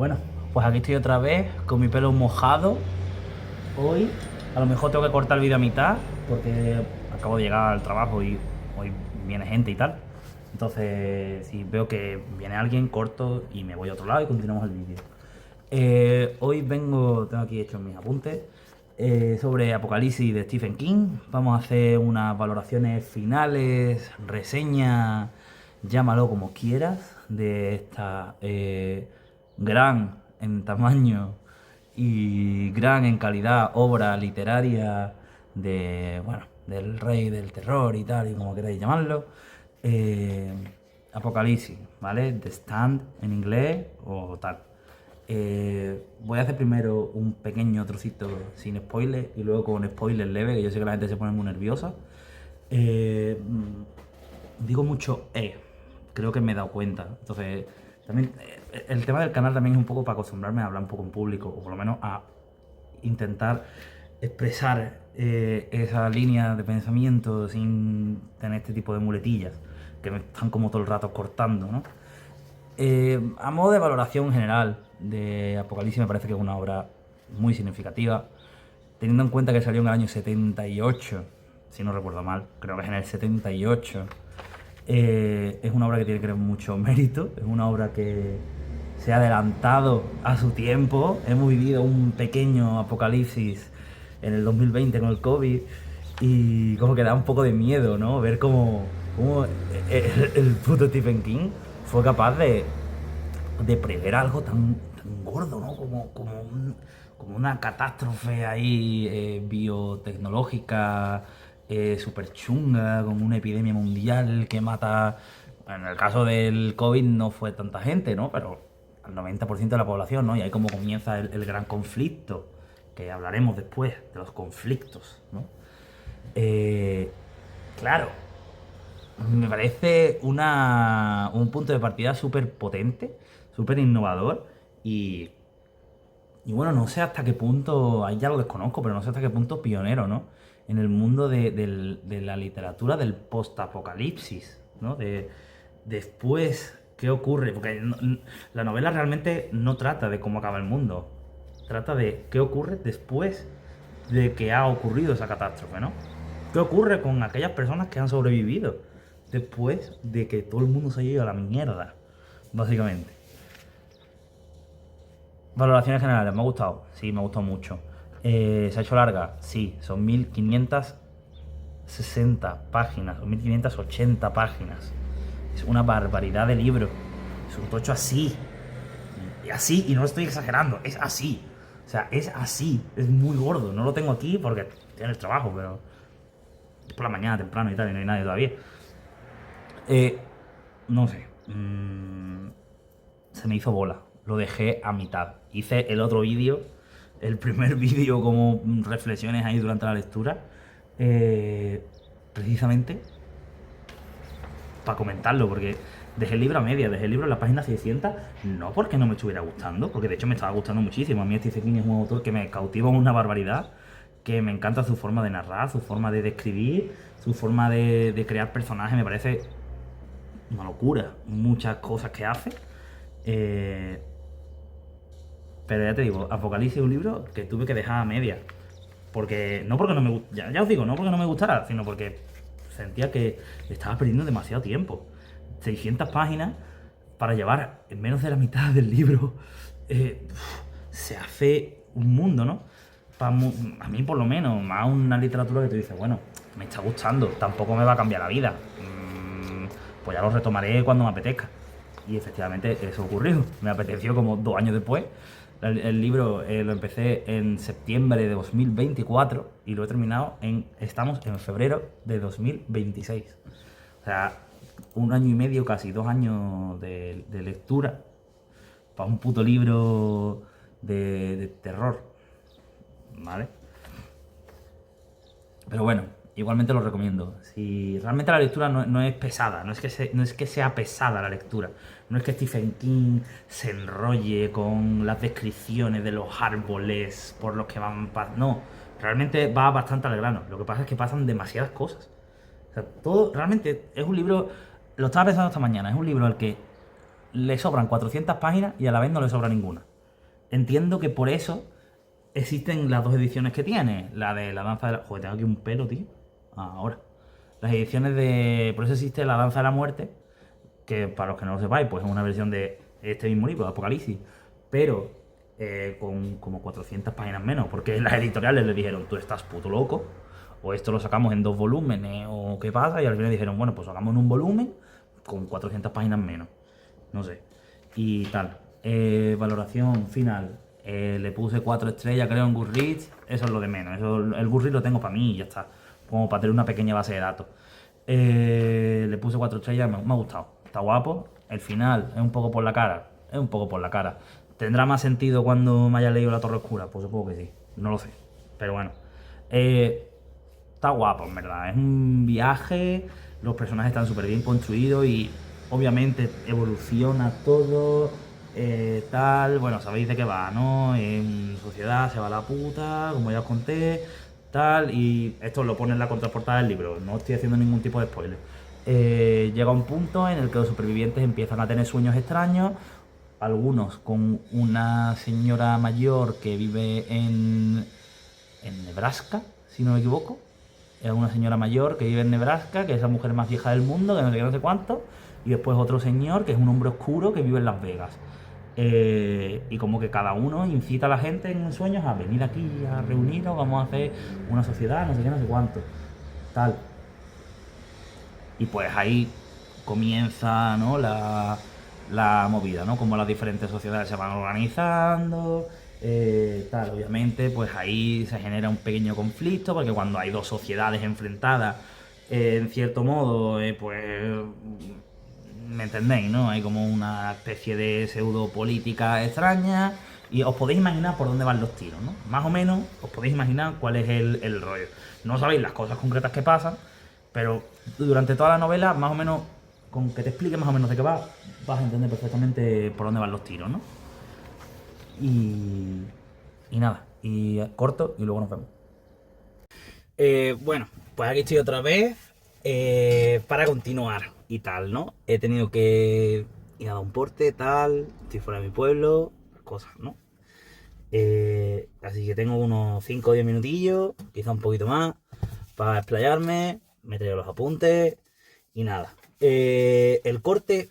Bueno, pues aquí estoy otra vez con mi pelo mojado. Hoy a lo mejor tengo que cortar el vídeo a mitad porque acabo de llegar al trabajo y hoy viene gente y tal. Entonces, si veo que viene alguien, corto y me voy a otro lado y continuamos el vídeo. Tengo aquí hechos mis apuntes sobre Apocalipsis de Stephen King. Vamos a hacer unas valoraciones finales, reseña, llámalo como quieras, de esta gran en tamaño y gran en calidad obra literaria del rey del terror y tal, y como queráis llamarlo. Eh, Apocalipsis, ¿vale? The Stand en inglés o tal. Voy a hacer primero un pequeño trocito sin spoiler y luego con spoiler leve, que yo sé que la gente se pone muy nerviosa. Digo mucho creo que me he dado cuenta. Entonces, también el tema del canal también es un poco para acostumbrarme a hablar un poco en público, o por lo menos a intentar expresar esa línea de pensamiento sin tener este tipo de muletillas que me están como todo el rato cortando, ¿no? A modo de valoración general de Apocalipsis, me parece que es una obra muy significativa, teniendo en cuenta que salió en el año 78, si no recuerdo mal, creo que es en el 78. Es una obra que tiene mucho mérito, es una obra que se ha adelantado a su tiempo. Hemos vivido un pequeño apocalipsis en el 2020 con el COVID y como que da un poco de miedo, ¿no? Ver cómo el puto Stephen King fue capaz de prever algo tan gordo, ¿no? Como una catástrofe ahí biotecnológica súper chunga, como una epidemia mundial que mata. En el caso del COVID no fue tanta gente, ¿no? Pero al 90% de la población, ¿no? Y ahí como comienza el gran conflicto, que hablaremos después de los conflictos, ¿no? Eh, claro, me parece un punto de partida súper potente, súper innovador y, bueno, no sé hasta qué punto, ahí ya lo desconozco, pero no sé hasta qué punto pionero, ¿no? En el mundo de la literatura del post-apocalipsis, ¿no? De después, ¿qué ocurre? Porque la novela realmente no trata de cómo acaba el mundo, trata de qué ocurre después de que ha ocurrido esa catástrofe, ¿no? ¿Qué ocurre con aquellas personas que han sobrevivido después de que todo el mundo se haya ido a la mierda, básicamente? Valoraciones generales, me ha gustado, sí, me ha gustado mucho. ¿Se ha hecho larga? Sí, son 1560 páginas, o 1580 páginas. Es una barbaridad de libro. Es un tocho así. Y así, y no estoy exagerando, es así. O sea, es así, es muy gordo. No lo tengo aquí porque estoy en el trabajo, pero es por la mañana temprano y tal, y no hay nadie todavía. Eh, no sé. Se me hizo bola. Lo dejé a mitad. Hice el otro vídeo, el primer vídeo como reflexiones ahí durante la lectura, precisamente para comentarlo, porque dejé el libro a media, dejé el libro en la página 600, no porque no me estuviera gustando, porque de hecho me estaba gustando muchísimo. A mí Stephen King es un autor que me cautiva una barbaridad, que me encanta su forma de narrar, su forma de describir, su forma de crear personajes, me parece una locura, muchas cosas que hace. Eh, pero ya te digo, Apocalipsis es un libro que tuve que dejar a media. Porque, no porque no me ya os digo, no porque no me gustara, sino porque sentía que estaba perdiendo demasiado tiempo. 600 páginas para llevar en menos de la mitad del libro. Se hace un mundo, ¿no? A mí por lo menos, más una literatura que tú dices, bueno, me está gustando, tampoco me va a cambiar la vida. Pues ya lo retomaré cuando me apetezca. Y efectivamente eso ocurrió. Me apeteció como 2 años después. El libro lo empecé en septiembre de 2024 y lo he terminado estamos en febrero de 2026. O sea, 1 año y medio, casi 2 años de lectura para un puto libro de terror, ¿vale? Pero bueno, igualmente lo recomiendo. Si realmente la lectura no es pesada, no es que sea pesada la lectura, no es que Stephen King se enrolle con las descripciones de los árboles por los que van. No, realmente va bastante al grano. Lo que pasa es que pasan demasiadas cosas. O sea, todo realmente es un libro. Lo estaba pensando esta mañana, es un libro al que le sobran 400 páginas y a la vez no le sobra ninguna. entiendo que por eso existen las dos ediciones que tiene. La de la danza de la... Joder, tengo aquí un pelo, tío. Ahora. Las ediciones de... Por eso existe la danza de la muerte, que para los que no lo sepáis, pues es una versión de este mismo libro, de Apocalipsis, pero con como 400 páginas menos, porque las editoriales le dijeron, tú estás puto loco, o esto lo sacamos en 2 volúmenes, o qué pasa, y al final dijeron, bueno, pues sacamos en un volumen con 400 páginas menos, no sé, y tal. Valoración final, le puse 4 estrellas, creo, en Goodreads, eso es lo de menos, eso, el Goodreads lo tengo para mí y ya está, como para tener una pequeña base de datos. Le puse 4 estrellas, me ha gustado. Está guapo. El final es un poco por la cara. Es un poco por la cara. ¿Tendrá más sentido cuando me haya leído La Torre Oscura? Pues supongo que sí. No lo sé. Pero bueno. Está guapo, en verdad. Es un viaje. Los personajes están súper bien construidos y obviamente evoluciona todo. Tal. Bueno, sabéis de qué va, ¿no? En sociedad se va a la puta, como ya os conté tal, y esto lo pone en la contraportada del libro, no estoy haciendo ningún tipo de spoiler. Llega un punto en el que los supervivientes empiezan a tener sueños extraños, algunos con una señora mayor que vive en Nebraska, si no me equivoco. Es una señora mayor que vive en Nebraska, que es la mujer más vieja del mundo, que no sé qué, no sé cuánto. Y después otro señor, que es un hombre oscuro, que vive en Las Vegas. Y como que cada uno incita a la gente en sueños a venir aquí, a reunirnos, vamos a hacer una sociedad, no sé qué, no sé cuánto. Tal. Y pues ahí comienza, ¿no? la movida, ¿no? Como las diferentes sociedades se van organizando, tal, obviamente, pues ahí se genera un pequeño conflicto, porque cuando hay dos sociedades enfrentadas, en cierto modo, pues, ¿me entendéis, no? Hay como una especie de pseudo política extraña, y os podéis imaginar por dónde van los tiros, ¿no? Más o menos os podéis imaginar cuál es el rollo. No sabéis las cosas concretas que pasan, pero durante toda la novela, más o menos, con que te explique más o menos de qué va, vas a entender perfectamente por dónde van los tiros, ¿no? Y, y nada, y corto y luego nos vemos. Bueno, pues aquí estoy otra vez para continuar y tal, ¿no? He tenido que ir a dar un porte, tal, estoy fuera de mi pueblo, cosas, ¿no? Así que tengo unos 5 o 10 minutillos, quizá un poquito más, para explayarme, me traigo los apuntes y nada. El corte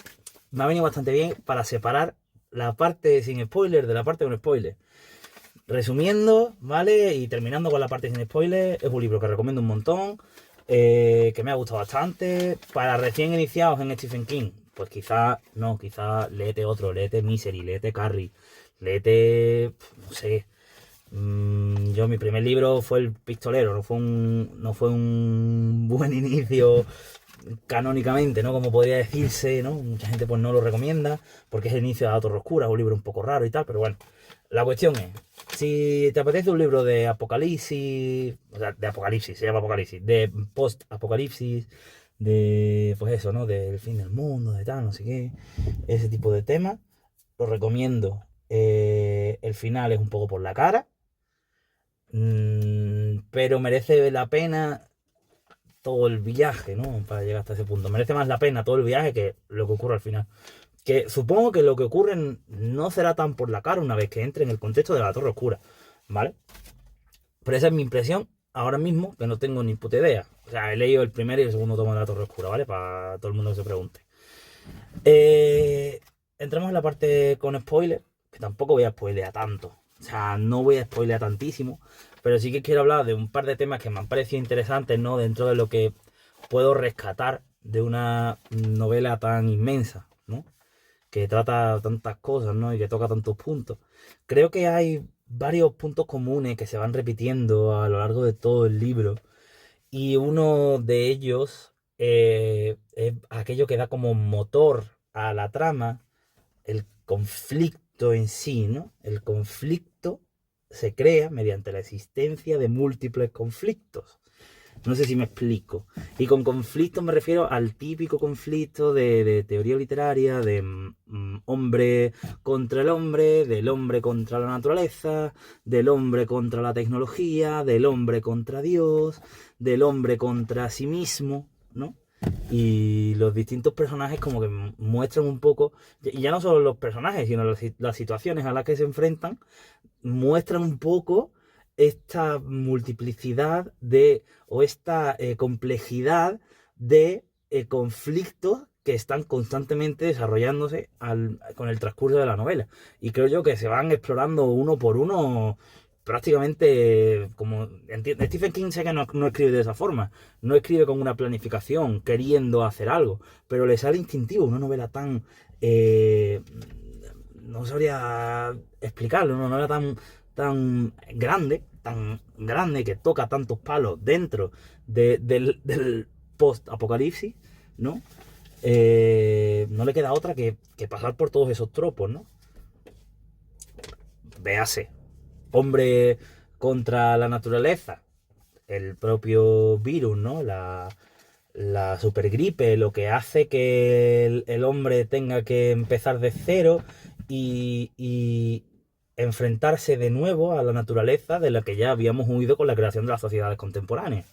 me ha venido bastante bien para separar la parte sin spoiler de la parte con spoiler. Resumiendo, ¿vale? Y terminando con la parte sin spoiler, es un libro que recomiendo un montón, que me ha gustado bastante. Para recién iniciados en Stephen King, pues quizá léete otro, léete Misery, léete Carrie, léete, no sé. Yo mi primer libro fue El Pistolero, no fue un buen inicio canónicamente, ¿no? Como podría decirse, ¿no? Mucha gente pues no lo recomienda porque es el inicio de La Torre Oscura, es un libro un poco raro y tal, pero bueno. La cuestión es, si te apetece un libro de apocalipsis, o sea, de apocalipsis, se llama apocalipsis, de post-apocalipsis, de, pues eso, ¿no? Del fin del mundo, de tal, no sé qué, ese tipo de temas, lo recomiendo. El final es un poco por la cara, pero merece la pena todo el viaje, ¿no? Para llegar hasta ese punto. Merece más la pena todo el viaje que lo que ocurre al final. Que supongo que lo que ocurre no será tan por la cara una vez que entre en el contexto de La Torre Oscura, ¿vale? Pero esa es mi impresión ahora mismo, que no tengo ni puta idea. O sea, he leído el primer y el segundo tomo de La Torre Oscura, ¿vale? Para todo el mundo que se pregunte. Entramos en la parte con spoiler, que tampoco voy a spoilear tanto. O sea, no voy a spoilear tantísimo, pero sí que quiero hablar de un par de temas que me han parecido interesantes, ¿no? Dentro de lo que puedo rescatar de una novela tan inmensa, ¿no? Que trata tantas cosas, ¿no? Y que toca tantos puntos. Creo que hay varios puntos comunes que se van repitiendo a lo largo de todo el libro. Y uno de ellos es aquello que da como motor a la trama, el conflicto en sí, ¿no? El conflicto se crea mediante la existencia de múltiples conflictos. No sé si me explico. Y con conflicto me refiero al típico conflicto de teoría literaria, de hombre contra el hombre, del hombre contra la naturaleza, del hombre contra la tecnología, del hombre contra Dios, del hombre contra sí mismo, ¿no? Y los distintos personajes como que muestran un poco, y ya no solo los personajes, sino las situaciones a las que se enfrentan, muestran un poco esta multiplicidad o esta complejidad de conflictos que están constantemente desarrollándose con el transcurso de la novela. Y creo yo que se van explorando uno por uno prácticamente como... Stephen King sé que no escribe de esa forma, no escribe con una planificación, queriendo hacer algo, pero le sale instintivo, una novela tan... no sabría explicarlo, una novela tan grande que toca tantos palos dentro del post-apocalipsis, ¿no? No le queda otra que pasar por todos esos tropos, ¿no? Véase, hombre contra la naturaleza, el propio virus, ¿no? La supergripe, lo que hace que el hombre tenga que empezar de cero y enfrentarse de nuevo a la naturaleza de la que ya habíamos huido con la creación de las sociedades contemporáneas,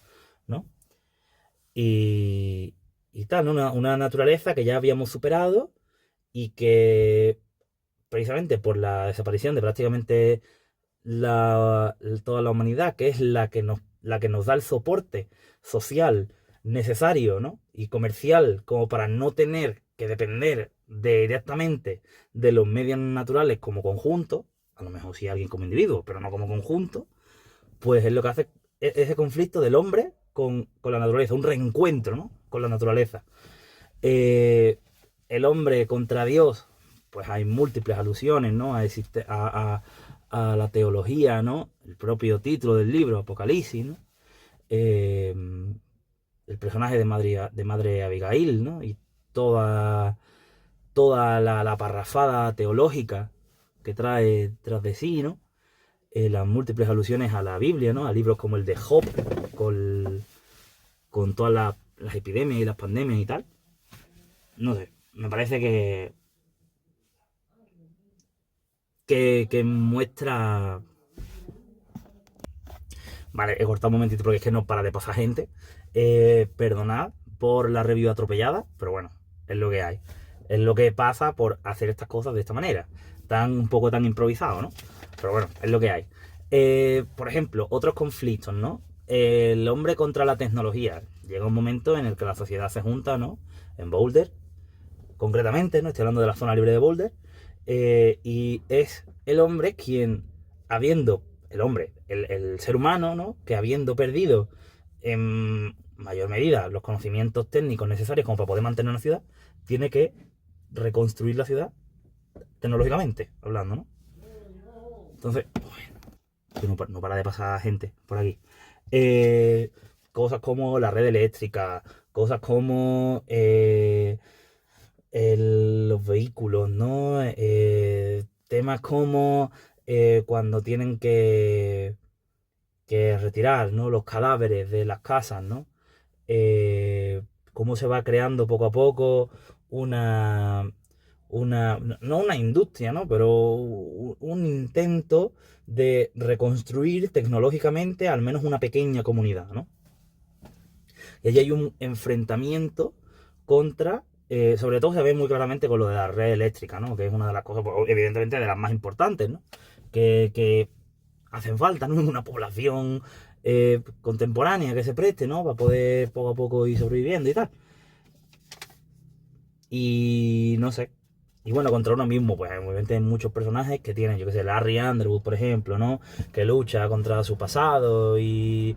¿no? Y, y tal, ¿no? Una naturaleza que ya habíamos superado y que precisamente por la desaparición de prácticamente toda la humanidad, que es la que nos da el soporte social necesario, ¿no? Y comercial, como para no tener que depender directamente de los medios naturales como conjunto, a lo mejor sí alguien como individuo, pero no como conjunto, pues es lo que hace ese conflicto del hombre con la naturaleza, un reencuentro, ¿no? Con la naturaleza. Eh, el hombre contra Dios, pues hay múltiples alusiones, ¿no? A la teología, ¿no? El propio título del libro, Apocalipsis, ¿no? Eh, el personaje de madre Abigail, ¿no? Y toda la parrafada teológica que trae tras de sí, ¿no? Las múltiples alusiones a la Biblia, ¿no? A libros como el de Job, con todas las epidemias y las pandemias y tal. No sé, me parece que muestra... Vale, he cortado un momentito porque es que no para de pasar gente. Perdonad por la review atropellada, pero bueno, es lo que hay. Es lo que pasa por hacer estas cosas de esta manera. Un poco tan improvisado, ¿no? Pero bueno, es lo que hay. Por ejemplo, otros conflictos, ¿no? El hombre contra la tecnología. Llega un momento en el que la sociedad se junta, ¿no? En Boulder, concretamente, ¿no? Estoy hablando de la zona libre de Boulder. Y es el hombre quien, el ser humano, ¿no? Que habiendo perdido en mayor medida los conocimientos técnicos necesarios como para poder mantener una ciudad, tiene que reconstruir la ciudad tecnológicamente hablando, ¿no? Entonces, no para de pasar gente por aquí. Cosas como la red eléctrica, cosas como los vehículos, ¿no? Temas como cuando tienen que retirar, ¿no? Los cadáveres de las casas, ¿no? Cómo se va creando poco a poco una, no una industria, ¿no? Pero un intento de reconstruir tecnológicamente al menos una pequeña comunidad, ¿no? Y allí hay un enfrentamiento contra, sobre todo se ve muy claramente con lo de la red eléctrica, ¿no? Que es una de las cosas, pues, evidentemente, de las más importantes, ¿no? Que hacen falta, ¿no? Una población contemporánea que se preste, ¿no? Para poder poco a poco ir sobreviviendo y tal. Y no sé. Y bueno, contra uno mismo, pues obviamente hay muchos personajes que tienen, yo que sé, Larry Underwood, por ejemplo, ¿no? Que lucha contra su pasado y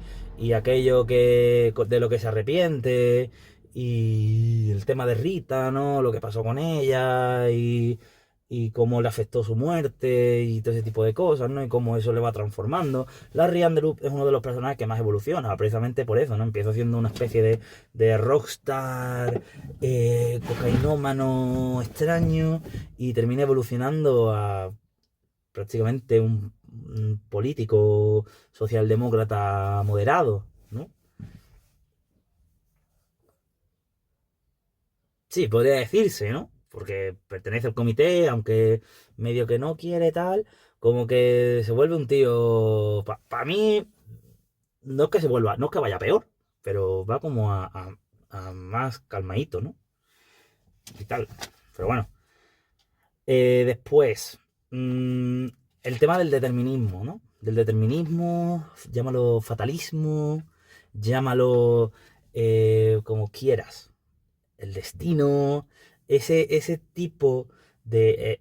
aquello de lo que se arrepiente. Y el tema de Rita, ¿no? Lo que pasó con ella y cómo le afectó su muerte y todo ese tipo de cosas, ¿no? Y cómo eso le va transformando. Larry Underwood es uno de los personajes que más evoluciona, precisamente por eso, ¿no? Empieza siendo una especie de rockstar, cocainómano extraño y termina evolucionando a prácticamente un político socialdemócrata moderado, ¿no? Sí, podría decirse, ¿no? Porque pertenece al comité, aunque medio que no quiere tal, como que se vuelve un tío... Para mí, no es que se vuelva, no es que vaya peor, pero va como más calmadito, ¿no? Y tal. Pero bueno. Después, el tema del determinismo, ¿no? Del determinismo, llámalo fatalismo, llámalo como quieras. El destino, ese tipo de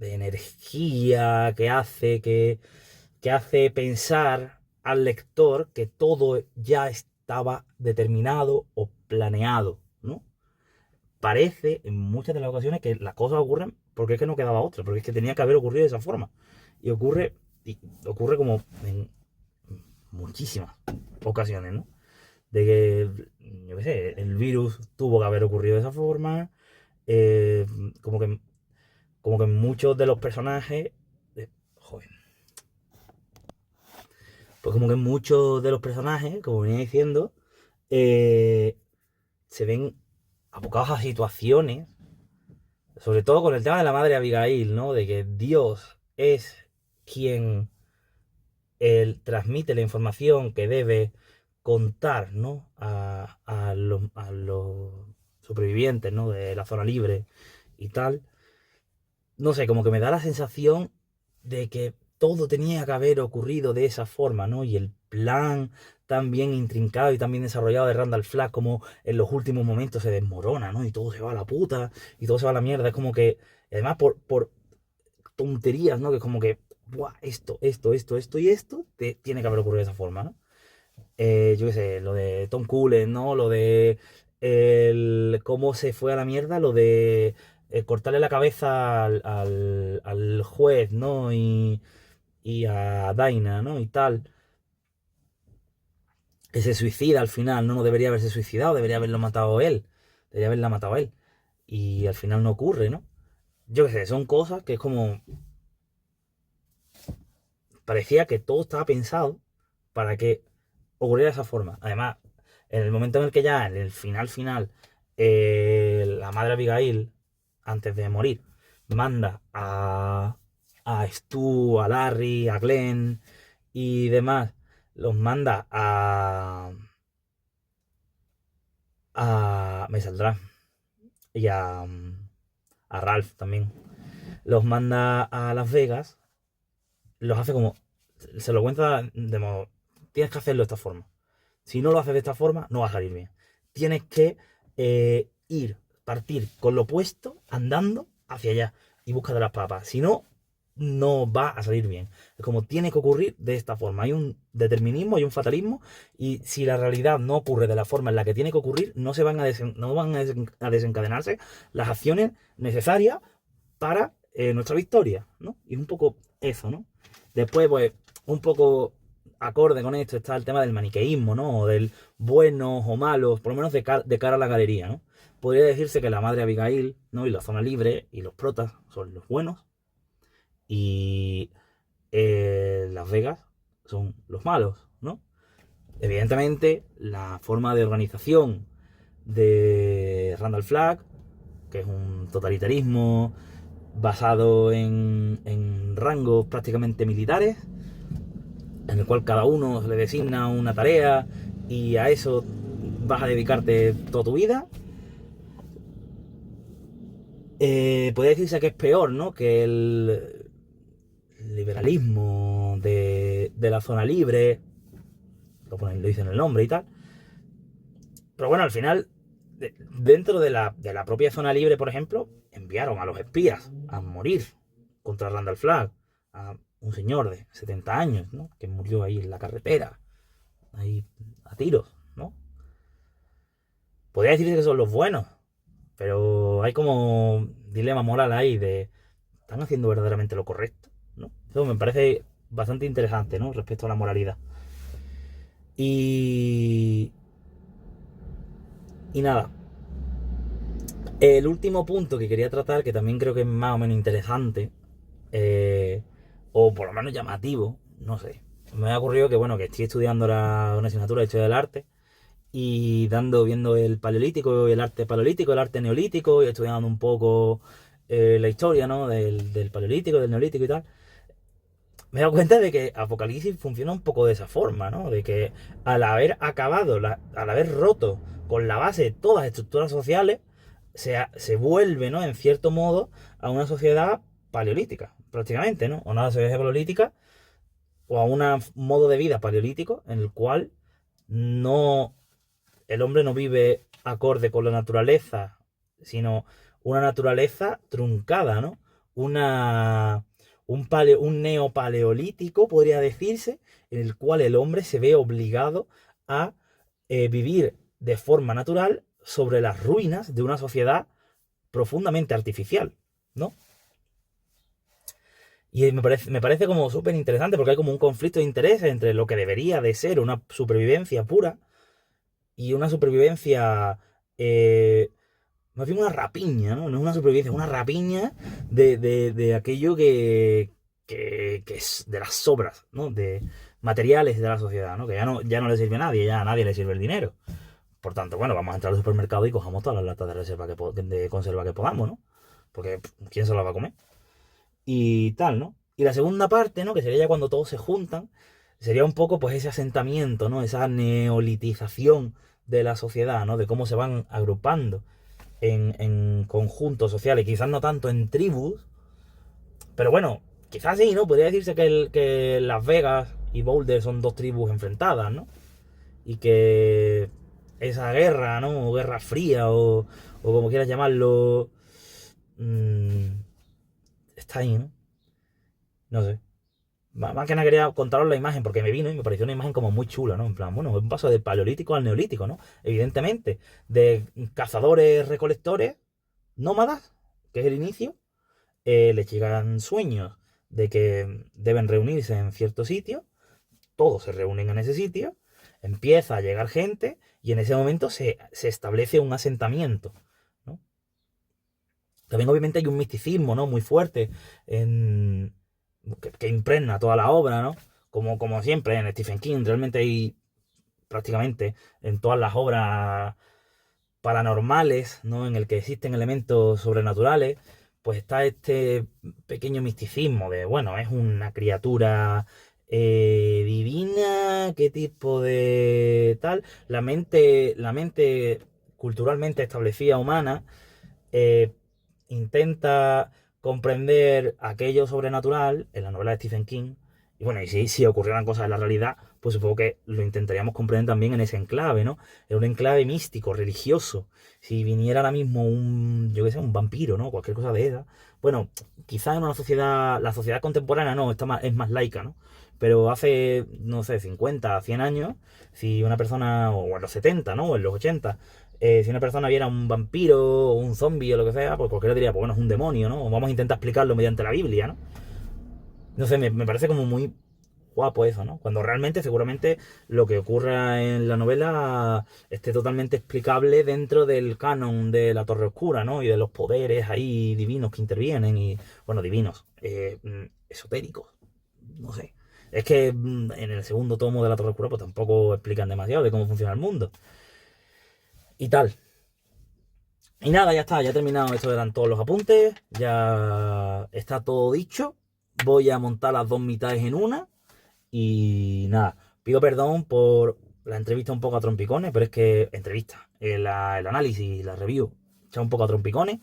energía que hace pensar al lector que todo ya estaba determinado o planeado, ¿no? Parece en muchas de las ocasiones que las cosas ocurren porque es que no quedaba otra, porque es que tenía que haber ocurrido de esa forma. Y ocurre como en muchísimas ocasiones, ¿no? De que, yo qué sé, el virus tuvo que haber ocurrido de esa forma, eh, como que, como que muchos de los personajes, joder, pues como que muchos de los personajes, como venía diciendo, eh, se ven abocados a situaciones, sobre todo con el tema de la madre Abigail, ¿no? De que Dios es quien él transmite la información que debe contar, ¿no? A los supervivientes, ¿no? De la zona libre y tal. No sé, como que me da la sensación de que todo tenía que haber ocurrido de esa forma, ¿no? Y el plan tan bien intrincado y tan bien desarrollado de Randall Flagg como en los últimos momentos se desmorona, ¿no? Y todo se va a la puta y todo se va a la mierda. Es como que, además, por tonterías, ¿no? Que es como que, buah, esto y esto tiene que haber ocurrido de esa forma, ¿no? Yo qué sé, lo de Tom Cullen, ¿no? Lo de cómo se fue a la mierda, lo de cortarle la cabeza al juez, ¿no? Y a Daina, ¿no? Y tal. Que se suicida al final, ¿no? No debería haberse suicidado, debería haberlo matado él. Debería haberla matado él. Y al final no ocurre, ¿no? Yo qué sé, son cosas que es como... Parecía que todo estaba pensado para que ocurriera de esa forma. Además, en el momento en el que ya, en el final, la madre Abigail, antes de morir, manda a Stu, a Larry, a Glenn y demás, los manda me saldrá, y a Ralph también. Los manda a Las Vegas, los hace como, se lo cuenta de modo, tienes que hacerlo de esta forma. Si no lo haces de esta forma, no va a salir bien. Tienes que partir con lo opuesto, andando hacia allá y busca de las papas. Si no, no va a salir bien. Es como tiene que ocurrir de esta forma. Hay un determinismo, hay un fatalismo, y si la realidad no ocurre de la forma en la que tiene que ocurrir, no van a desencadenarse las acciones necesarias para nuestra victoria, ¿no? Y es un poco eso, ¿no? Después, pues, un poco acorde con esto está el tema del maniqueísmo, ¿no? O del buenos o malos, por lo menos de cara a la galería, ¿no? Podría decirse que la madre Abigail, ¿no? Y la zona libre y los protas son los buenos, y Las Vegas son los malos, ¿no? Evidentemente, la forma de organización de Randall Flagg, que es un totalitarismo basado en rangos prácticamente militares, en el cual cada uno se le designa una tarea y a eso vas a dedicarte toda tu vida. Podría decirse que es peor, ¿no? Que el liberalismo de la zona libre, lo dicen el nombre y tal. Pero bueno, al final, dentro de la propia zona libre, por ejemplo, enviaron a los espías a morir contra Randall Flagg, a un señor de 70 años, ¿no? Que murió ahí en la carretera, ahí a tiros, ¿no? Podría decirse que son los buenos, pero hay como dilema moral ahí de ¿están haciendo verdaderamente lo correcto? ¿No? Eso me parece bastante interesante, ¿no? Respecto a la moralidad. Y... Y nada. El último punto que quería tratar, que también creo que es más o menos interesante, o por lo menos llamativo, no sé. Me ha ocurrido que, bueno, que estoy estudiando una asignatura de Historia del Arte y viendo el paleolítico y el arte paleolítico, el arte neolítico, y estudiando un poco la historia, ¿no? Del paleolítico, del neolítico y tal. me he dado cuenta de que Apocalipsis funciona un poco de esa forma, ¿no? De que al haber acabado, al haber roto con la base de todas las estructuras sociales, se vuelve, ¿no? En cierto modo, a una sociedad paleolítica, prácticamente, ¿no? O una sociedad paleolítica, o a un modo de vida paleolítico en el cual no, el hombre no vive acorde con la naturaleza, sino una naturaleza truncada, ¿no? Una, un neopaleolítico, podría decirse, en el cual el hombre se ve obligado a vivir de forma natural sobre las ruinas de una sociedad profundamente artificial, ¿no? Y me parece como súper interesante porque hay como un conflicto de intereses entre lo que debería de ser una supervivencia pura y una supervivencia, más bien una rapiña, ¿no? No es una supervivencia, es una rapiña de aquello que es de las sobras, ¿no? De materiales de la sociedad, ¿no? Que ya no le sirve a nadie, ya a nadie le sirve el dinero. Por tanto, bueno, vamos a entrar al supermercado y cojamos todas las latas de reserva de conserva que podamos, ¿no? Porque ¿quién se las va a comer? Y tal, ¿no? Y la segunda parte, ¿no? Que sería ya cuando todos se juntan, sería un poco pues ese asentamiento, ¿no? Esa neolitización de la sociedad, ¿no? De cómo se van agrupando en conjuntos sociales, quizás no tanto en tribus, pero bueno, quizás sí, ¿no? Podría decirse que Las Vegas y Boulder son dos tribus enfrentadas, ¿no? Y que esa guerra, ¿no? O guerra fría, o como quieras llamarlo, mmm, está ahí, ¿no? No sé. Más que nada quería contaros la imagen porque me vino y me pareció una imagen como muy chula, ¿no? En plan, bueno, es un paso del paleolítico al neolítico, ¿no? Evidentemente, de cazadores recolectores, nómadas, que es el inicio, les llegan sueños de que deben reunirse en cierto sitio, todos se reúnen en ese sitio, empieza a llegar gente y en ese momento se establece un asentamiento, ¿no? También obviamente hay un misticismo, ¿no? Muy fuerte en, que impregna toda la obra, ¿no? Como siempre en Stephen King, realmente hay prácticamente en todas las obras paranormales, ¿no? En el que existen elementos sobrenaturales, pues está este pequeño misticismo de, bueno, es una criatura divina, qué tipo de tal, la mente culturalmente establecida humana eh, intenta comprender aquello sobrenatural en la novela de Stephen King. Y bueno, y si ocurrieran cosas en la realidad, pues supongo que lo intentaríamos comprender también en ese enclave, ¿no? En un enclave místico, religioso. Si viniera ahora mismo yo qué sé, un vampiro, ¿no? Cualquier cosa de esa. Bueno, quizás en una sociedad, la sociedad contemporánea no, es más laica, ¿no? Pero hace, no sé, 50, 100 años, si una persona, o en los 70, ¿no? O en los 80, si una persona viera un vampiro o un zombie o lo que sea, pues cualquiera diría, pues bueno, es un demonio, ¿no? O vamos a intentar explicarlo mediante la Biblia, ¿no? No sé, me parece como muy guapo eso, ¿no? Cuando realmente, seguramente, lo que ocurra en la novela esté totalmente explicable dentro del canon de la Torre Oscura, ¿no? Y de los poderes ahí divinos que intervienen y, bueno, divinos, esotéricos, no sé. Es que en el segundo tomo de la Torre Oscura pues tampoco explican demasiado de cómo funciona el mundo y tal. Y nada, ya está, ya he terminado. Estos eran todos los apuntes. Ya está todo dicho. Voy a montar las dos mitades en una. Y nada, pido perdón por la entrevista un poco a trompicones, pero es que entrevista, el análisis, la review, echa un poco a trompicones,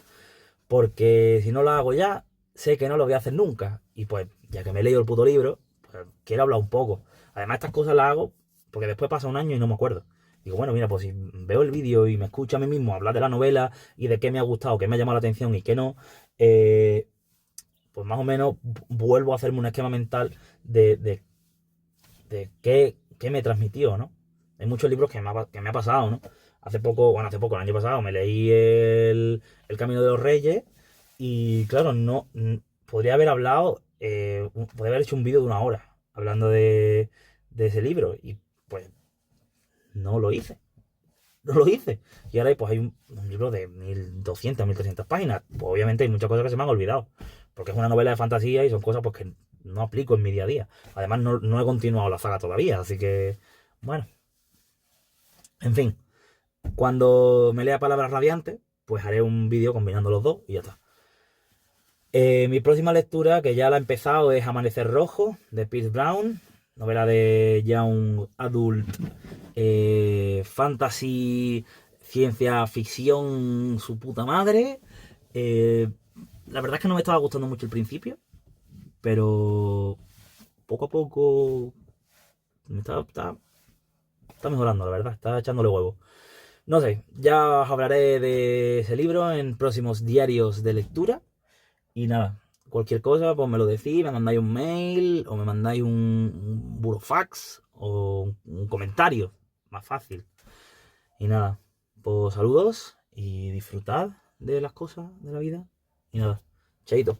porque si no lo hago ya, sé que no lo voy a hacer nunca. Y pues, ya que me he leído el puto libro, pues quiero hablar un poco. Además, estas cosas las hago porque después pasa un año y no me acuerdo. Digo, bueno, mira, pues si veo el vídeo y me escucho a mí mismo hablar de la novela y de qué me ha gustado, qué me ha llamado la atención y qué no, pues más o menos vuelvo a hacerme un esquema mental de qué me transmitió, ¿no? Hay muchos libros que me ha pasado, ¿no? Hace poco, el año pasado, me leí el Camino de los Reyes y, claro, no podría haber hablado, podría haber hecho un vídeo de una hora hablando de ese libro y, pues, no lo hice. No lo hice. Y ahora pues hay un libro de 1200, 1300 páginas. Pues obviamente hay muchas cosas que se me han olvidado. Porque es una novela de fantasía y son cosas pues que no aplico en mi día a día. Además no he continuado la saga todavía. Así que, bueno, en fin. Cuando me lea Palabras Radiantes, pues haré un vídeo combinando los dos y ya está. Mi próxima lectura, que ya la he empezado, es Amanecer Rojo, de Pierce Brown, novela de Young Adult, fantasy, ciencia ficción, su puta madre. Eh, la verdad es que no me estaba gustando mucho el principio, pero poco a poco está mejorando, la verdad, está echándole huevo. No sé, ya os hablaré de ese libro en próximos diarios de lectura. Y nada, cualquier cosa, pues me lo decís, me mandáis un mail o me mandáis un burofax o un comentario, más fácil. Y nada, pues saludos y disfrutad de las cosas de la vida. Y nada, chaito.